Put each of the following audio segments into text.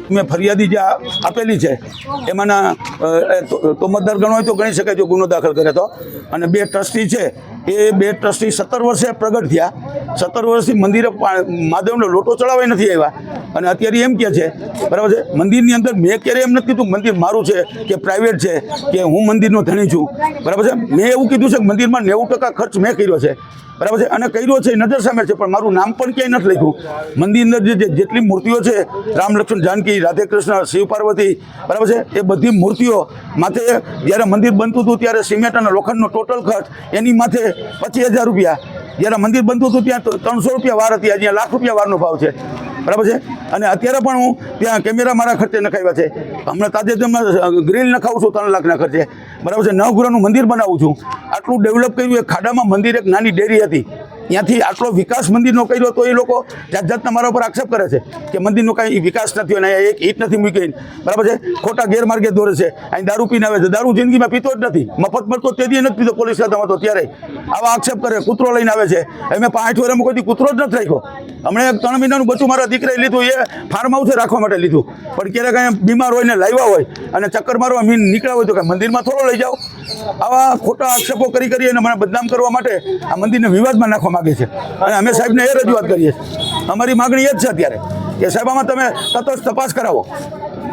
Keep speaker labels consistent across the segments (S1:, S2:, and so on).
S1: મેં ફરિયાદી જે આપેલી છે એમાંના તોમતદાર ગણો હોય તો ગણી શકાય જો ગુનો દાખલ કરે તો, અને 2 ટ્રસ્ટી છે એ 2 ટ્રસ્ટી 17 વર્ષે પ્રગટ થયા, 17 વર્ષથી મંદિરે મહાદેવનો લોટો ચડાવવા નથી આવ્યા, અને અત્યારે એમ કહે છે બરાબર છે મંદિરની અંદર મેં ક્યારે એમ નથી કીધું મંદિર મારું છે કે પ્રાઇવેટ છે કે હું મંદિરનો ધણી છું, બરાબર છે મેં એવું કીધું છે કે મંદિરમાં 90% ખર્ચ મેં કર્યો છે, બરાબર છે, અને કર્યો છે નજર સામે છે, પણ મારું નામ પણ ક્યાંય નથી લખ્યું. મંદિરની અંદર જેટલી મૂર્તિઓ છે રામ લક્ષ્મણ જાનકી રાધે કૃષ્ણ શિવ પાર્વતી, બરાબર છે, એ બધી મૂર્તિઓ માથે જ્યારે મંદિર બનતું હતું ત્યારે સિમેન્ટ અને લોખંડનો ટોટલ ખર્ચ એની માથે 25,000 રૂપિયા, જ્યારે મંદિર બનતું હતું ત્યાં 300 રૂપિયા વાર હતી, અહીંયા લાખ રૂપિયા વારનો ભાવ છે, બરાબર છે, અને અત્યારે પણ હું ત્યાં કેમેરા મારા ખર્ચે નખાવ્યા છે, હમણાં તાજેતરમાં ગ્રીલ નખાવું છું 3 લાખના ખર્ચે, બરાબર છે, 9 ગૃહનું મંદિર બનાવું છું, આટલું ડેવલપ કર્યું. એક ખાડામાં મંદિર એક નાની ડેરી હતી, ત્યાંથી આટલો વિકાસ મંદિરનો કર્યો તો એ લોકો જાતના મારા ઉપર આક્ષેપ કરે છે કે મંદિરનો કાંઈ વિકાસ નથી અને એક ઈંટ નથી મૂકી, બરાબર છે, ખોટા ગેરમાર્ગે દોરે છે, અહીં દારૂ પીને આવે છે, દારૂ જિંદગીમાં પીતો જ નથી, મફત મળતો તેથી નથી પીતો, પોલીસ ખાતામાં તો ત્યારે આવા આક્ષેપ કરે, કૂતરો લઈને આવે છે, મેં 5 વર્ષમાં કોઈ કૂતરો જ નથી રાખ્યો, હમણાં 3 મહિનાનું બચ્ચું મારા દીકરાએ લીધું, એ ફાર્મ હાઉસે રાખવા માટે લીધું, પણ ક્યારેક કાંઈ બીમાર હોય ને લાવ્યા હોય અને ચક્કર મારવા મીન નીકળ્યા હોય તો કાંઈ મંદિરમાં થોડો લઈ જાઓ. આવા ખોટા આક્ષેપો કરી અને મને બદનામ કરવા માટે આ મંદિરને વિવાદમાં નાખવા માગે છે, અને અમે સાહેબને એ રજૂઆત કરીએ છીએ. અમારી માગણી એ જ છે અત્યારે કે સાહેબ આમાં તમે તટસ્થ તપાસ કરાવો,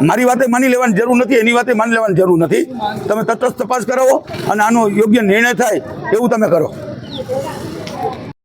S1: મારી વાતે માની લેવાની જરૂર નથી, એની વાતે માની લેવાની જરૂર નથી, તમે તટસ્થ તપાસ કરાવો અને આનો યોગ્ય નિર્ણય થાય એવું તમે કરો.